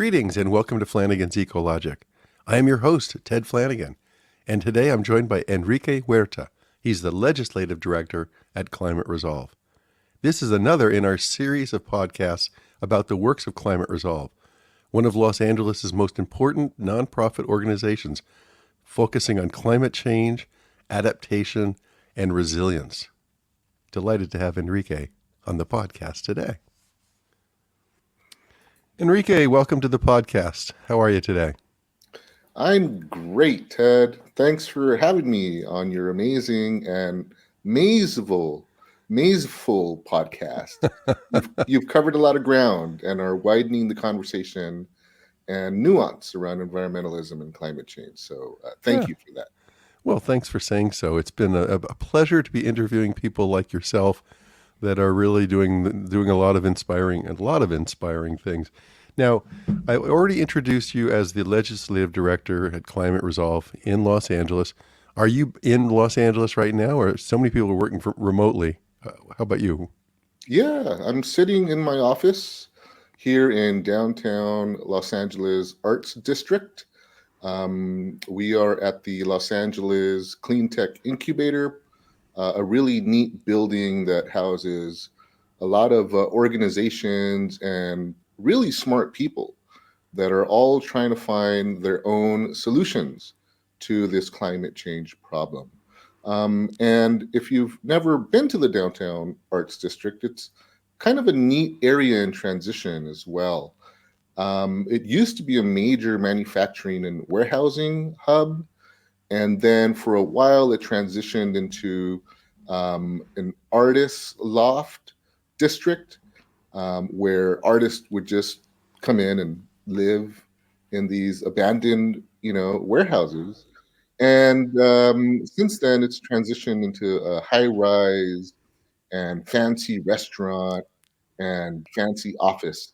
Greetings and welcome to Flanigan's Ecologic. I am your host, Ted Flanigan, and today I'm joined by Enrique Huerta. He's the Legislative Director at Climate Resolve. This is another in our series of podcasts about the works of Climate Resolve, one of Los Angeles' most important nonprofit organizations focusing on climate change, adaptation, and resilience. Delighted to have Enrique on the podcast today. Enrique, welcome to the podcast. How are you today? I'm great, Ted. Thanks for having me on your amazing and mazeful podcast. You've covered a lot of ground and are widening the conversation and nuance around environmentalism and climate change. So thank you for that. Well, thanks for saying so. It's been a pleasure to be interviewing people like yourself that are really doing a lot of inspiring things. Now, I already introduced you as the Legislative Director at Climate Resolve in Los Angeles. Are you in Los Angeles right now, or so many people are working remotely? How about you? Yeah, I'm sitting in my office here in downtown Los Angeles Arts District. We are at the Los Angeles Clean Tech Incubator, a really neat building that houses a lot of organizations and really smart people that are all trying to find their own solutions to this climate change problem. And if you've never been to the downtown Arts District, it's kind of a neat area in transition as well. It used to be a major manufacturing and warehousing hub, and then for a while it transitioned into an artist loft district where artists would just come in and live in these abandoned, warehouses. And since then, it's transitioned into a high-rise and fancy restaurant and fancy office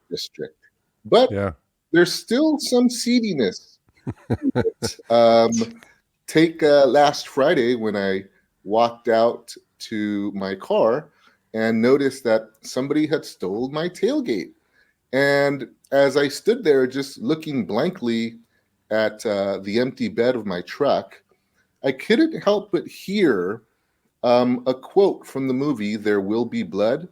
district. But Yeah. there's still some seediness to it. Take last Friday when I walked out to my car and noticed that somebody had stole my tailgate. And as I stood there just looking blankly at the empty bed of my truck, I couldn't help but hear a quote from the movie There Will Be Blood,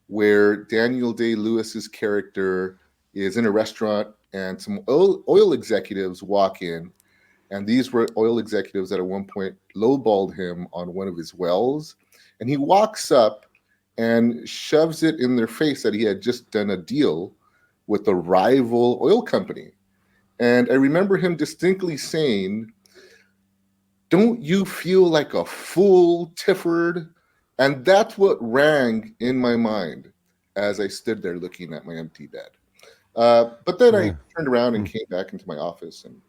where Daniel Day-Lewis's character is in a restaurant and some oil executives walk in. And these were oil executives that at one point lowballed him on one of his wells. And he walks up and shoves it in their face that he had just done a deal with a rival oil company. And I remember him distinctly saying, "Don't you feel like a fool, Tifford?" And that's what rang in my mind as I stood there looking at my empty bed. But then I turned around and came back into my office and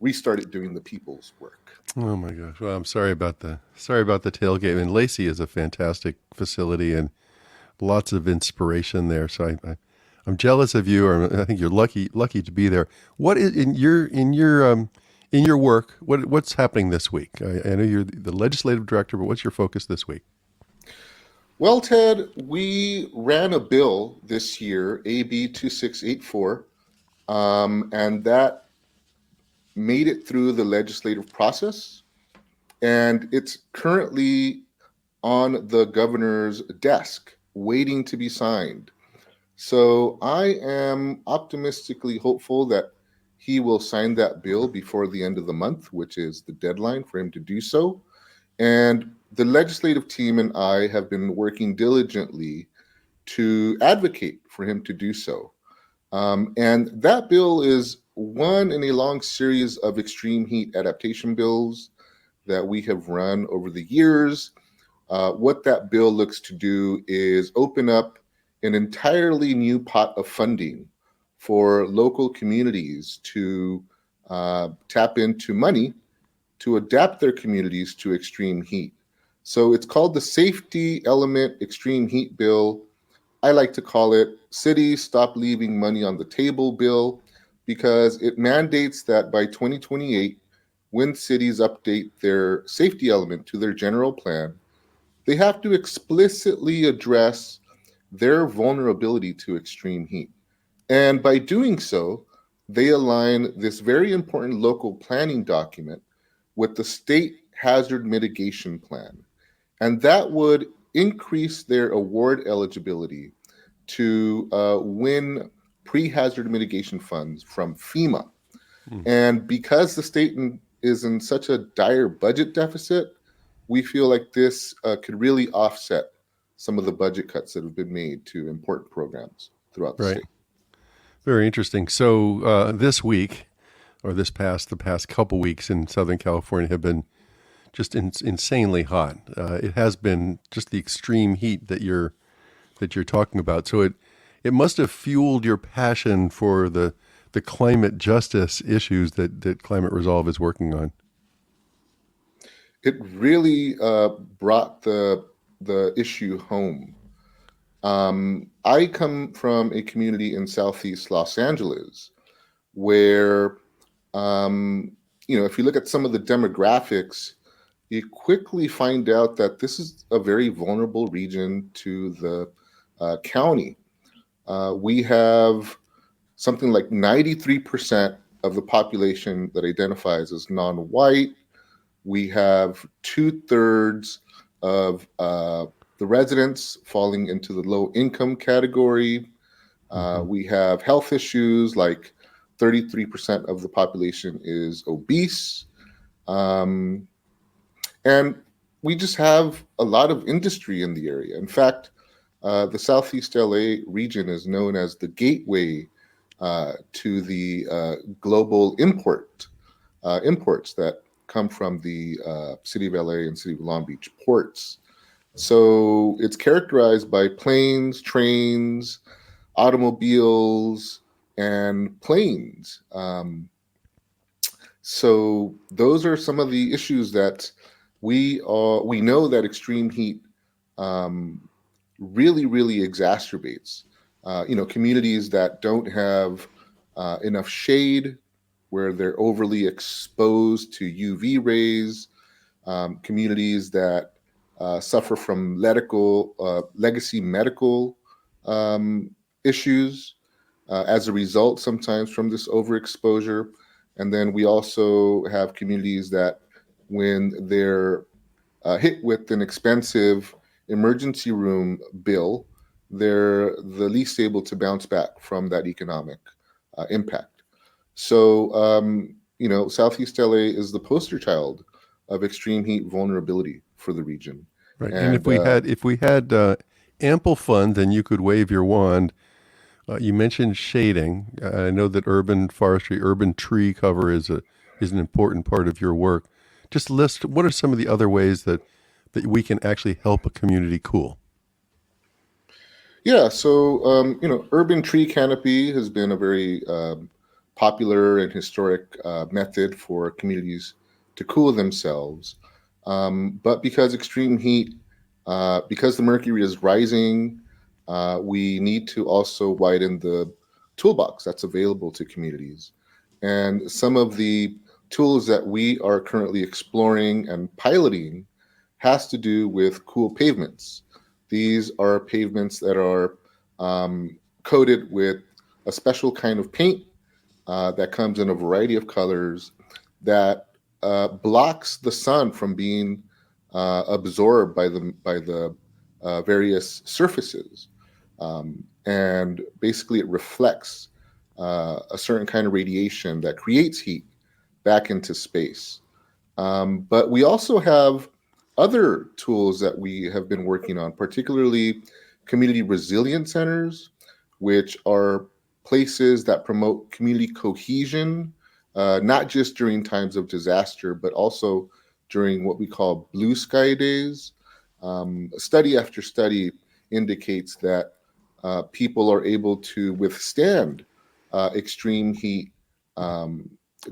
restarted doing the people's work. Oh my gosh. Well, I'm sorry about the tailgate. And Lacey is a fantastic facility and lots of inspiration there. So I'm jealous of you, or I think you're lucky to be there. What is in your work? What's happening this week? I know you're the Legislative Director, but what's your focus this week? Well, Ted, we ran a bill this year, AB 2684, and that made it through the legislative process, and it's currently on the governor's desk waiting to be signed. So I am optimistically hopeful that he will sign that bill before the end of the month, which is the deadline for him to do so. And the legislative team and I have been working diligently to advocate for him to do so. And that bill is one in a long series of extreme heat adaptation bills that we have run over the years. What that bill looks to do is open up an entirely new pot of funding for local communities to tap into money to adapt their communities to extreme heat. So it's called the Safety Element Extreme Heat Bill. I like to call it Cities Stop Leaving Money on the Table Bill, because it mandates that by 2028, when cities update their safety element to their general plan, they have to explicitly address their vulnerability to extreme heat. And by doing so, they align this very important local planning document with the state hazard mitigation plan. And that would increase their award eligibility to win pre-hazard mitigation funds from FEMA. Mm. And because the state is in such a dire budget deficit, we feel like this could really offset some of the budget cuts that have been made to important programs throughout the Right. state. Very interesting. So this week, or the past couple weeks in Southern California have been just insanely hot. It has been just the extreme heat that you're talking about. So it must have fueled your passion for the climate justice issues that Climate Resolve is working on. It really brought the issue home. I come from a community in Southeast Los Angeles where, if you look at some of the demographics, you quickly find out that this is a very vulnerable region to the county. We have something like 93% of the population that identifies as non-white. We have 2/3 of the residents falling into the low income category. We have health issues, like 33% of the population is obese. Um, and we just have a lot of industry in the area. In fact, the Southeast LA region is known as the gateway to the global imports that come from the City of LA and City of Long Beach ports. So it's characterized by planes, trains, automobiles, and planes. So those are some of the issues that we know that extreme heat really exacerbates. Communities that don't have enough shade, where they're overly exposed to UV rays, communities that suffer from legacy medical issues as a result, sometimes from this overexposure. And then we also have communities that, when they're hit with an expensive emergency room bill, they're the least able to bounce back from that economic impact. So, Southeast LA is the poster child of extreme heat vulnerability for the region. Right. And And if we had ample funds and you could wave your wand, you mentioned shading. I know that urban forestry, urban tree cover is an important part of your work. Just list what are some of the other ways that we can actually help a community cool. yeah, so urban tree canopy has been a very popular and historic method for communities to cool themselves. But because extreme heat, because the mercury is rising, we need to also widen the toolbox that's available to communities. And some of the tools that we are currently exploring and piloting has to do with cool pavements. These are pavements that are coated with a special kind of paint that comes in a variety of colors that blocks the sun from being absorbed by the various surfaces, and basically it reflects a certain kind of radiation that creates heat back into space. But we also have other tools that we have been working on, particularly community resilience centers, which are places that promote community cohesion, not just during times of disaster, but also during what we call blue sky days. Study after study indicates that people are able to withstand extreme heat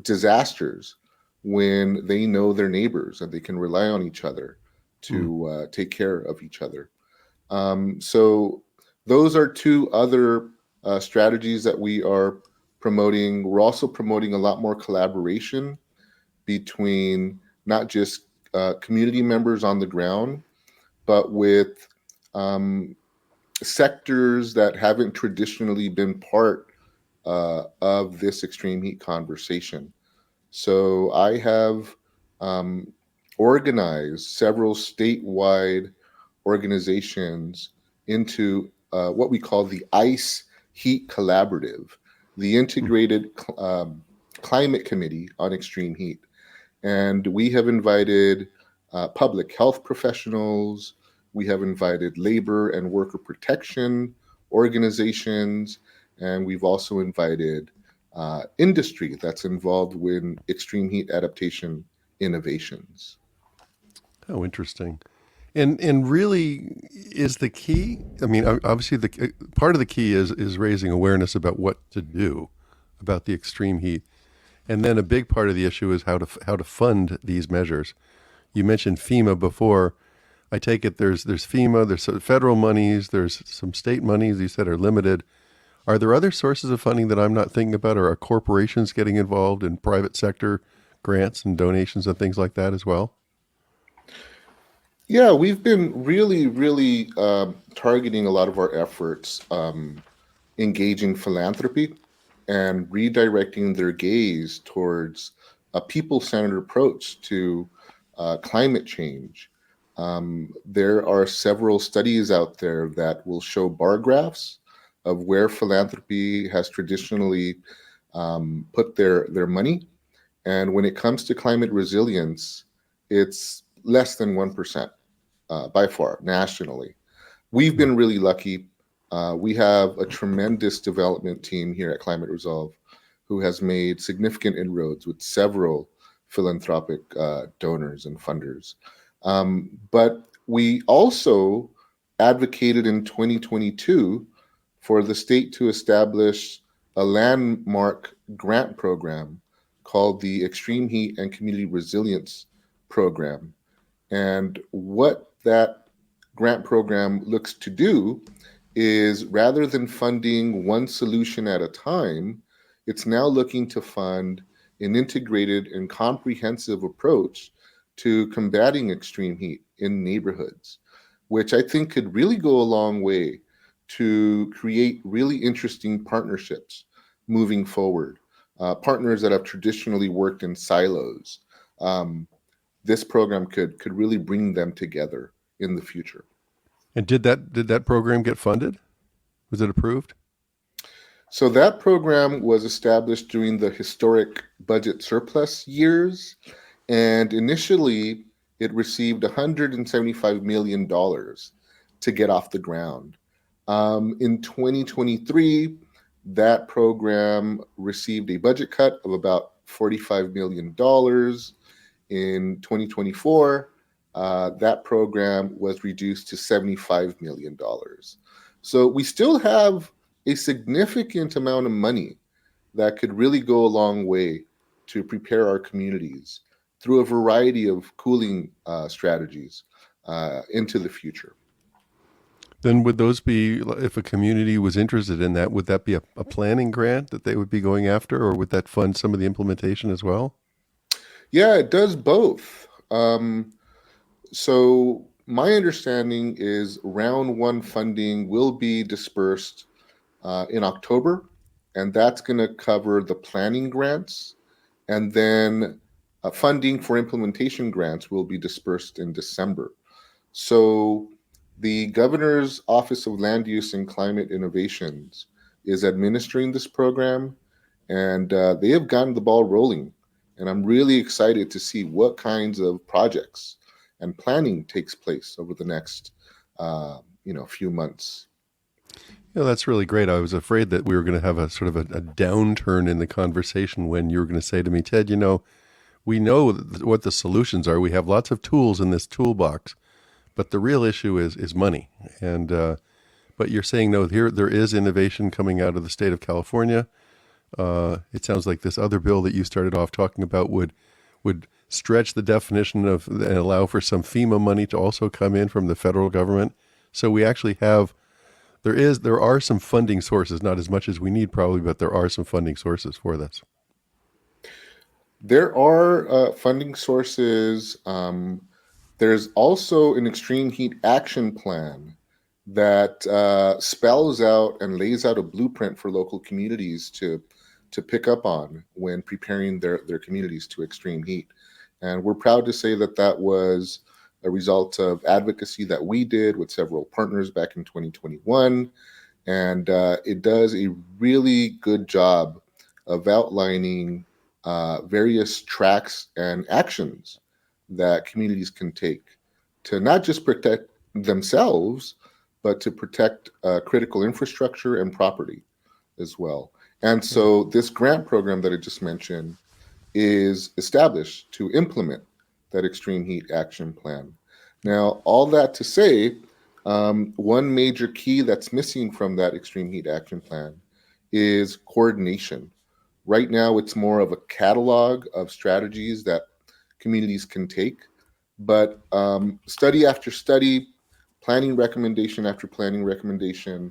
disasters when they know their neighbors and they can rely on each other to take care of each other. So those are two other strategies that we are promoting. We're also promoting a lot more collaboration between not just community members on the ground, but with sectors that haven't traditionally been part of this extreme heat conversation. So I have um, organized several statewide organizations into what we call the ICE Heat Collaborative, the Integrated Climate Committee on Extreme Heat. And we have invited public health professionals, we have invited labor and worker protection organizations, and we've also invited industry that's involved with extreme heat adaptation innovations. How interesting. And really is the key. I mean, obviously, the part of the key is raising awareness about what to do about the extreme heat, and then a big part of the issue is how to fund these measures. You mentioned FEMA before. I take it there's FEMA, there's some federal monies, there's some state monies you said are limited. Are there other sources of funding that I'm not thinking about, or are corporations getting involved in private sector grants and donations and things like that as well? Yeah, we've been really targeting a lot of our efforts, engaging philanthropy and redirecting their gaze towards a people centered approach to climate change. There are several studies out there that will show bar graphs of where philanthropy has traditionally put their money. And when it comes to climate resilience, it's less than 1% by far nationally. We've Hmm. been really lucky. We have a tremendous development team here at Climate Resolve who has made significant inroads with several philanthropic donors and funders. But we also advocated in 2022 for the state to establish a landmark grant program called the Extreme Heat and Community Resilience Program. And what that grant program looks to do is rather than funding one solution at a time, it's now looking to fund an integrated and comprehensive approach to combating extreme heat in neighborhoods, which I think could really go a long way to create really interesting partnerships moving forward. Partners that have traditionally worked in silos. This program could really bring them together in the future. And did that program get funded? Was it approved? So that program was established during the historic budget surplus years, and initially it received $175 million to get off the ground. In 2023, that program received a budget cut of about $45 million. In 2024, that program was reduced to $75 million. So we still have a significant amount of money that could really go a long way to prepare our communities through a variety of cooling strategies into the future. Then would those be, if a community was interested in that, would that be a planning grant that they would be going after, or would that fund some of the implementation as well? Yeah, it does both. So my understanding is round one funding will be dispersed in October, and that's going to cover the planning grants. And then funding for implementation grants will be dispersed in December. So the Governor's Office of Land Use and Climate Innovations is administering this program, and they have gotten the ball rolling. And I'm really excited to see what kinds of projects and planning takes place over the next, few months. Yeah, that's really great. I was afraid that we were going to have a sort of a downturn in the conversation when you were going to say to me, Ted, we know what the solutions are. We have lots of tools in this toolbox, but the real issue is money. And but you're saying no, here there is innovation coming out of the state of California. It sounds like this other bill that you started off talking about would stretch the definition of and allow for some FEMA money to also come in from the federal government. So we actually have there are some funding sources, not as much as we need probably, but there are some funding sources for this. There are funding sources. There's also an extreme heat action plan that spells out and lays out a blueprint for local communities to pick up on when preparing their communities to extreme heat. And we're proud to say that that was a result of advocacy that we did with several partners back in 2021. And it does a really good job of outlining various tracks and actions that communities can take to not just protect themselves, but to protect critical infrastructure and property as well. And Right. so, this grant program that I just mentioned is established to implement that extreme heat action plan. Now, all that to say, one major key that's missing from that extreme heat action plan is coordination. Right now, it's more of a catalog of strategies that communities can take, but study after study, planning recommendation after planning recommendation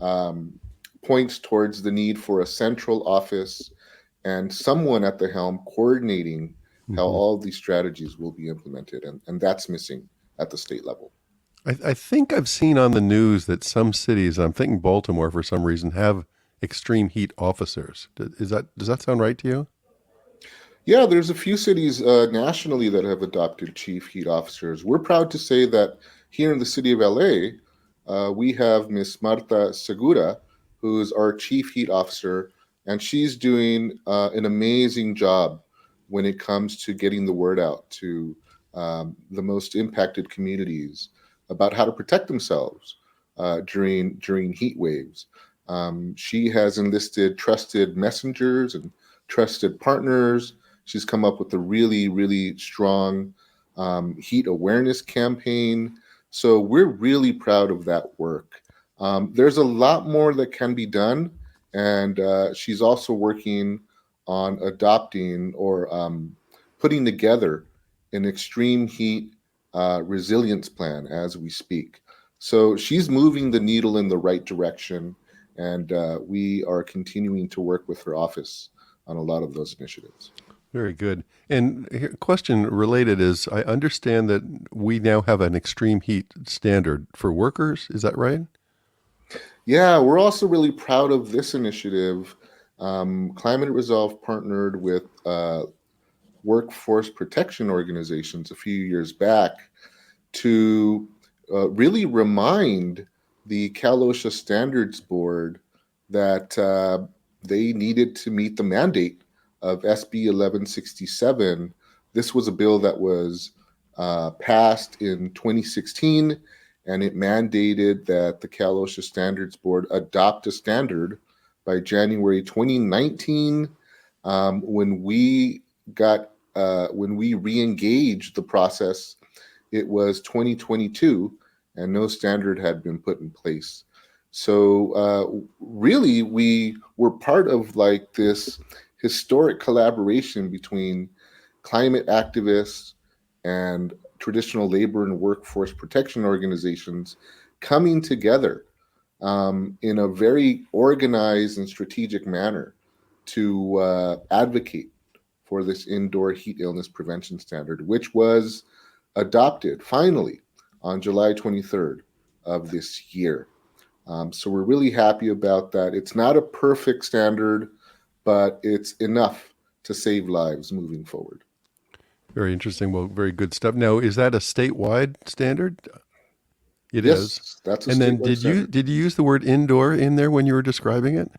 um, points towards the need for a central office and someone at the helm coordinating how Hmm. all these strategies will be implemented. And that's missing at the state level. I think I've seen on the news that some cities, I'm thinking Baltimore for some reason, have extreme heat officers. Does that sound right to you? Yeah, there's a few cities nationally that have adopted chief heat officers. We're proud to say that here in the city of LA, we have Miss Marta Segura, who is our chief heat officer, and she's doing an amazing job when it comes to getting the word out to the most impacted communities about how to protect themselves during heat waves. She has enlisted trusted messengers and trusted partners. She's come up with a really, really strong heat awareness campaign. So we're really proud of that work. There's a lot more that can be done, and she's also working on adopting or putting together an extreme heat resilience plan as we speak. So she's moving the needle in the right direction, and we are continuing to work with her office on a lot of those initiatives. Very good. And here, question related is I understand that we now have an extreme heat standard for workers. Is that right? Yeah, we're also really proud of this initiative. Climate Resolve partnered with workforce protection organizations a few years back to really remind the Cal OSHA Standards Board that they needed to meet the mandate of SB 1167. This was a bill that was passed in 2016, and it mandated that the Cal OSHA Standards Board adopt a standard by January 2019. When we got when we re-engaged the process, it was 2022 and no standard had been put in place. So really, we were part of like this historic collaboration between climate activists and traditional labor and workforce protection organizations coming together in a very organized and strategic manner to advocate for this indoor heat illness prevention standard, which was adopted finally on July 23rd of this year. So we're really happy about that. It's not a perfect standard, but it's enough to save lives moving forward. Very interesting. Well, very good stuff. Now, is that a statewide standard? It is. Yes, that's a And then statewide standard. did you use the word indoor in there when you were describing it?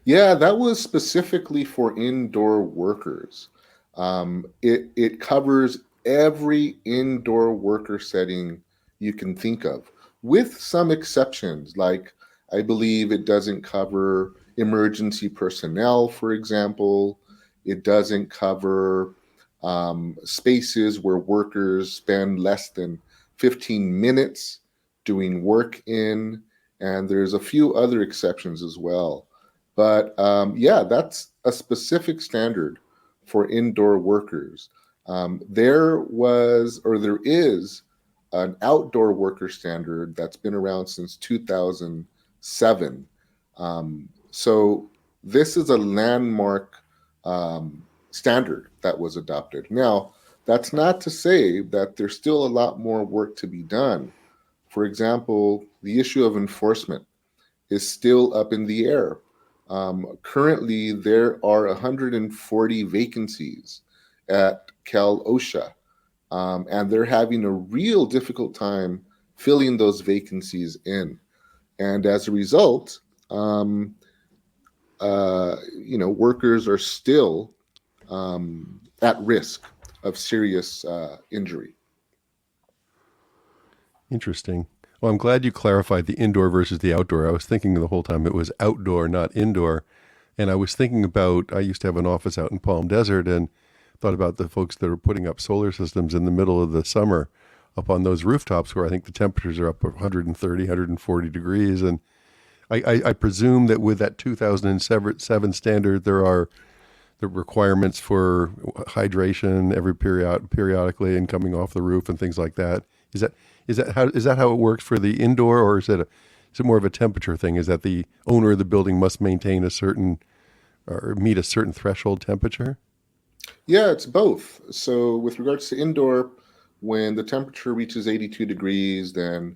Yeah, that was specifically for indoor workers. It covers every indoor worker setting you can think of, with some exceptions. Like I believe it doesn't cover emergency personnel, for example. It doesn't cover spaces where workers spend less than 15 minutes doing work in, and there's a few other exceptions as well. But yeah, that's a specific standard for indoor workers. There was, or there is, an outdoor worker standard that's been around since 2007. So this is a landmark standard that was adopted. Now, that's not to say that there's still a lot more work to be done. For example, the issue of enforcement is still up in the air. Currently, there are 140 vacancies at Cal OSHA, and they're having a real difficult time filling those vacancies in. And as a result, workers are still at risk of serious injury. Interesting. Well, I'm glad you clarified the indoor versus the outdoor. I was thinking the whole time it was outdoor, not indoor. And I was thinking about, I used to have an office out in Palm Desert and thought about the folks that are putting up solar systems in the middle of the summer up on those rooftops where I think the temperatures are up 130, 140 degrees. And I presume that with that 2007 standard, there are the requirements for hydration periodically and coming off the roof and things like that. Is that is that how it works for the indoor, or is it more of a temperature thing? Is that the owner of the building must maintain a certain or meet a certain threshold temperature? Yeah, it's both. So, with regards to indoor, when the temperature reaches 82 degrees, then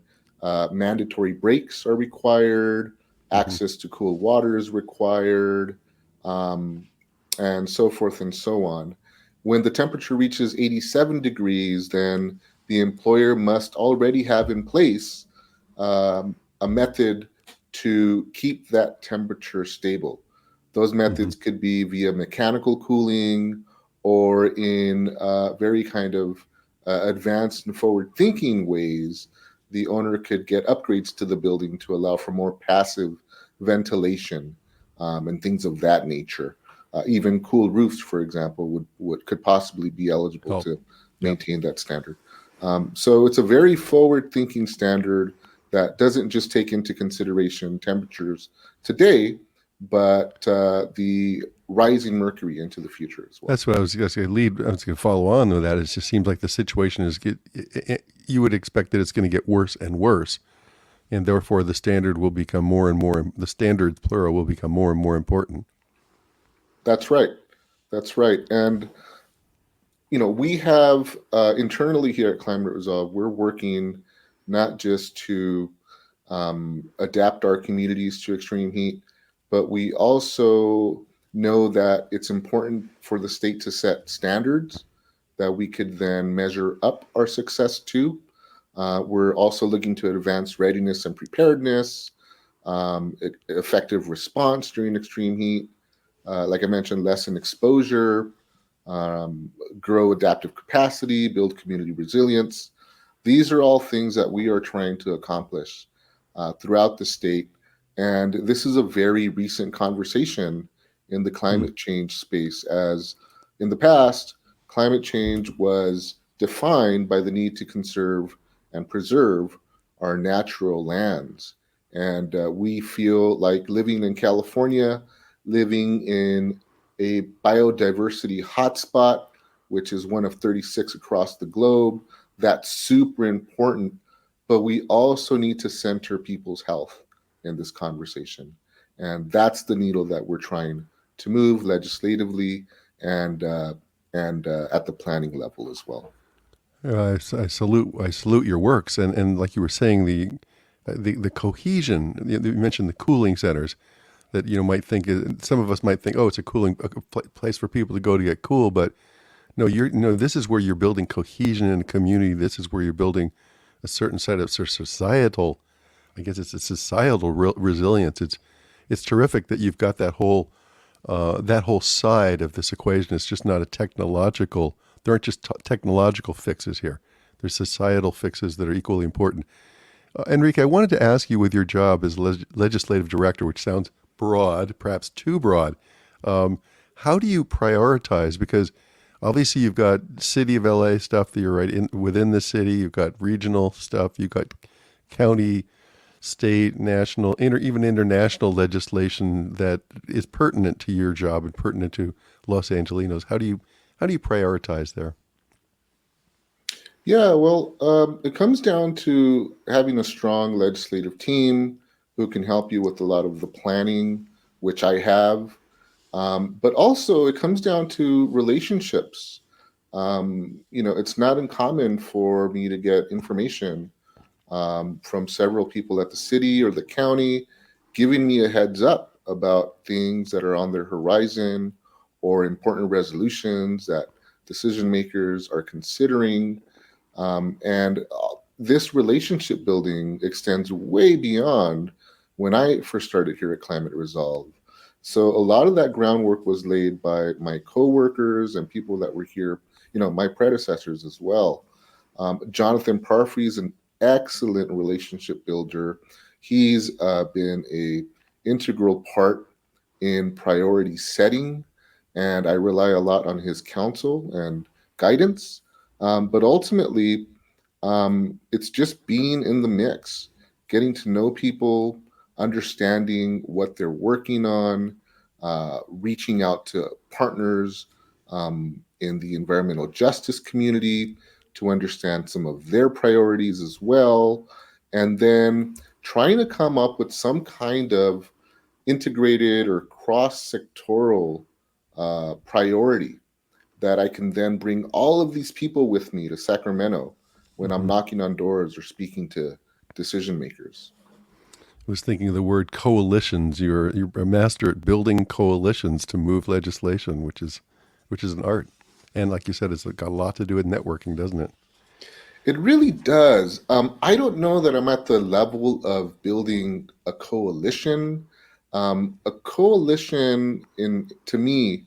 mandatory breaks are required, Hmm. access to cool water is required, um, and so forth and so on. When the temperature reaches 87 degrees, then the employer must already have in place a method to keep that temperature stable. Those Hmm. methods could be via mechanical cooling or in very kind of advanced and forward thinking ways. The owner could get upgrades to the building to allow for more passive ventilation and things of that nature. Even cool roofs, for example, could possibly be eligible Oh, to yep. maintain that standard. So it's a very forward-thinking standard that doesn't just take into consideration temperatures today, but the rising mercury into the future as well. That's what I was going to lead. I was going to follow on with that. It just seems like the situation is you would expect that it's going to get worse and worse, and therefore the standard will become more and more. The standards plural will become more and more important. That's right. That's right. And we have internally here at Climate Resolve, we're working not just to adapt our communities to extreme heat, but we also know that it's important for the state to set standards that we could then measure up our success to. We're also looking to advance readiness and preparedness, effective response during extreme heat, like I mentioned, lessen exposure, um, grow adaptive capacity, build community resilience. These are all things that we are trying to accomplish throughout the state. And this is a very recent conversation in the Hmm. climate change space, as in the past, climate change was defined by the need to conserve and preserve our natural lands. And we feel like living in California, living in a biodiversity hotspot, which is one of 36 across the globe. That's super important. But we also need to center people's health in this conversation. And that's the needle that we're trying to move legislatively and at the planning level as well. I salute your works, and like you were saying, the cohesion. You mentioned the cooling centers that might think some of us might think, oh, it's a place for people to go to get cool, but no, this is where you're building cohesion in a community. This is where you're building a certain set of societal. I guess it's a societal resilience. It's terrific that you've got that whole side of this equation. It's just not a technological. There aren't just technological fixes here. There's societal fixes that are equally important. Enrique, I wanted to ask you, with your job as legislative director, which sounds broad, perhaps too broad, how do you prioritize? Because obviously you've got city of LA stuff that you're within the city. You've got regional stuff. You've got county, state, national, even international legislation that is pertinent to your job and pertinent to Los Angelinos. How do you prioritize there? Yeah, well, it comes down to having a strong legislative team who can help you with a lot of the planning, which I have. But also, it comes down to relationships. It's not uncommon for me to get information from several people at the city or the county, giving me a heads up about things that are on their horizon or important resolutions that decision makers are considering. And this relationship building extends way beyond when I first started here at Climate Resolve. So a lot of that groundwork was laid by my coworkers and people that were here, my predecessors as well. Jonathan Parfrey is an excellent relationship builder. He's been a integral part in priority setting, and I rely a lot on his counsel and guidance. But ultimately, it's just being in the mix, getting to know people, understanding what they're working on, reaching out to partners in the environmental justice community to understand some of their priorities as well, and then trying to come up with some kind of integrated or cross sectoral priority that I can then bring all of these people with me to Sacramento when I'm Mm-hmm. knocking on doors or speaking to decision makers. I was thinking of the word coalitions. You're a master at building coalitions to move legislation, which is an art. And like you said, it's got a lot to do with networking, doesn't it? It really does. I don't know that I'm at the level of building a coalition. A coalition, to me,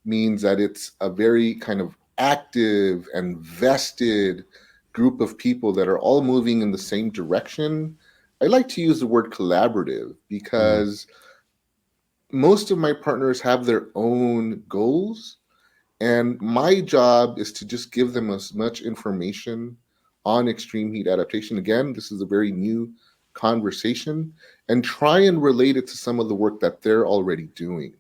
means that it's a very kind of active and vested group of people that are all moving in the same direction. I like to use the word collaborative Mm-hmm. because most of my partners have their own goals, and my job is to just give them as much information on extreme heat adaptation. Again, this is a very new conversation, and try and relate it to some of the work that they're already doing.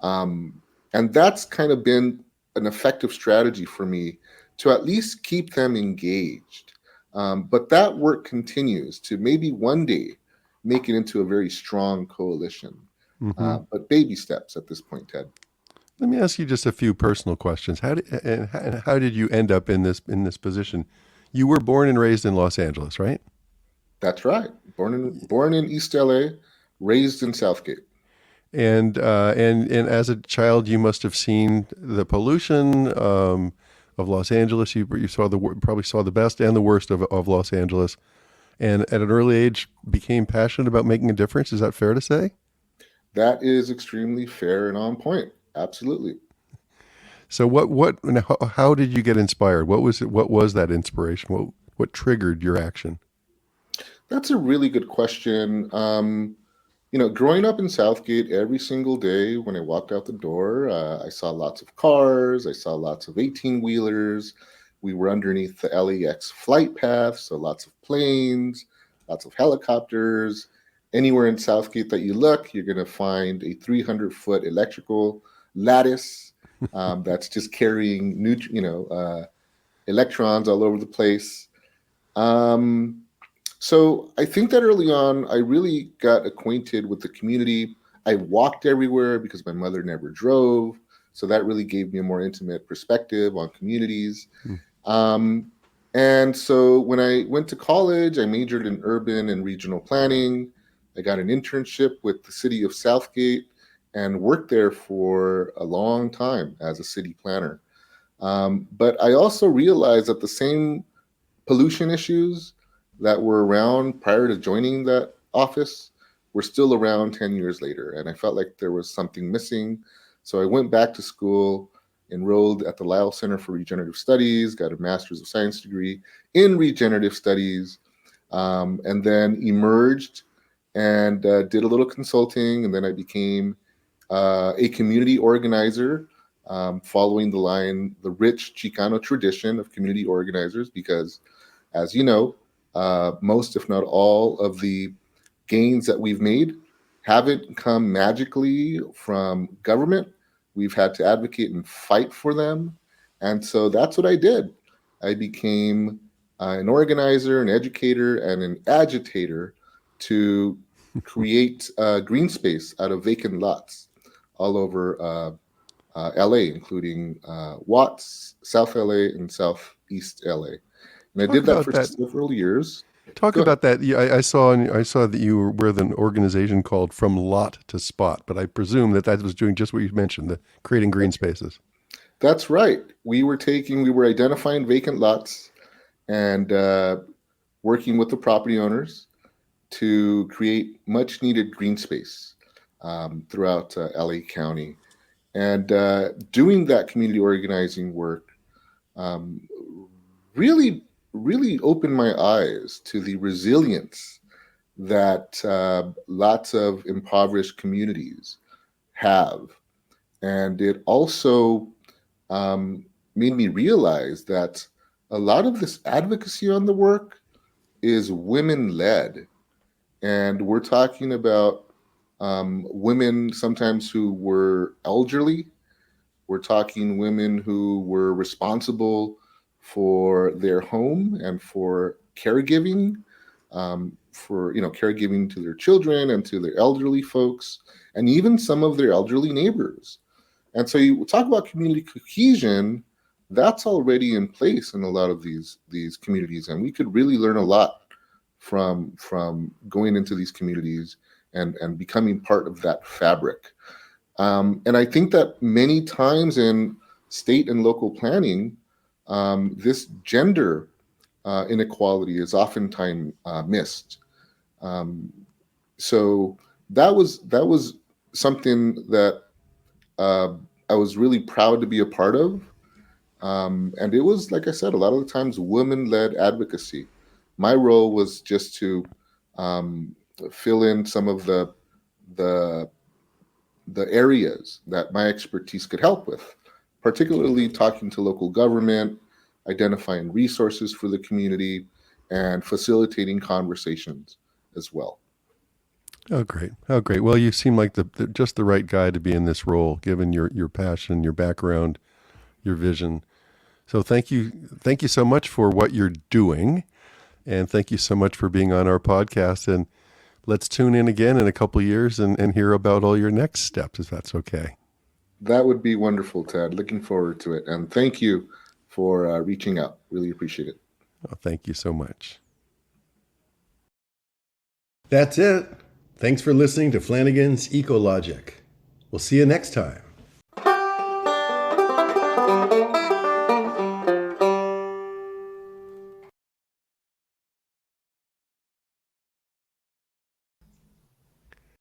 Um, and that's kind of been an effective strategy for me to at least keep them engaged. But that work continues to maybe one day make it into a very strong coalition. Mm-hmm. But baby steps at this point, Ted. Let me ask you just a few personal questions. How did you end up in this position? You were born and raised in Los Angeles, right? That's right. Born in East LA, raised in Southgate. And as a child, you must have seen the pollution of Los Angeles. You probably saw the best and the worst of Los Angeles, and at an early age became passionate about making a difference. Is that fair to say? That is extremely fair and on point. Absolutely. So and how did you get inspired? What was that inspiration? What triggered your action? That's a really good question. Growing up in Southgate, every single day when I walked out the door, I saw lots of cars. I saw lots of 18 wheelers. We were underneath the LAX flight path, so lots of planes, lots of helicopters. Anywhere in Southgate that you look, you're going to find a 300-foot electrical lattice that's just carrying electrons all over the place. Um, so I think that early on, I really got acquainted with the community. I walked everywhere because my mother never drove. So that really gave me a more intimate perspective on communities. Hmm. Um, and so when I went to college, I majored in urban and regional planning. I got an internship with the city of Southgate and worked there for a long time as a city planner. But I also realized that the same pollution issues that were around prior to joining that office were still around 10 years later. And I felt like there was something missing. So I went back to school, enrolled at the Lyle Center for Regenerative Studies, got a Master's of Science degree in Regenerative Studies, and then emerged and did a little consulting. And then I became a community organizer, following the rich Chicano tradition of community organizers, because as you know, most, if not all, of the gains that we've made haven't come magically from government. We've had to advocate and fight for them. And so that's what I did. I became an organizer, an educator, and an agitator to create green space out of vacant lots all over LA, including Watts, South LA, and Southeast LA. And I Talk did that about for that. several years. Talk Go ahead. about that. I saw that you were with an organization called From Lot to Spot, but I presume that that was doing just what you mentioned, the creating green spaces. That's right. We were identifying vacant lots and working with the property owners to create much needed green space throughout LA County. And doing that community organizing work um, really, really opened my eyes to the resilience that lots of impoverished communities have. And it also um, made me realize that a lot of this advocacy on the work is women led. And we're talking about women sometimes who were elderly. We're talking women who were responsible for their home and for caregiving, for caregiving to their children and to their elderly folks, and even some of their elderly neighbors. And so you talk about community cohesion, that's already in place in a lot of these communities, and we could really learn a lot from going into these communities and becoming part of that fabric. And I think that many times in state and local planning, this gender inequality is oftentimes missed. Um, so that was something that uh, I was really proud to be a part of. And it was, like I said, a lot of the times women-led advocacy. My role was just to um, fill in some of the the areas that my expertise could help with, particularly talking to local government, identifying resources for the community, and facilitating conversations as well. Oh, great. Oh, great. Well, you seem like just the right guy to be in this role, given your passion, your background, your vision. So thank you so much for what you're doing, and thank you so much for being on our podcast. And let's tune in again in a couple of years and hear about all your next steps, if that's okay. That would be wonderful, Ted. Looking forward to it. And thank you for reaching out. Really appreciate it. Oh, thank you so much. That's it. Thanks for listening to Flanigan's Ecologic. We'll see you next time.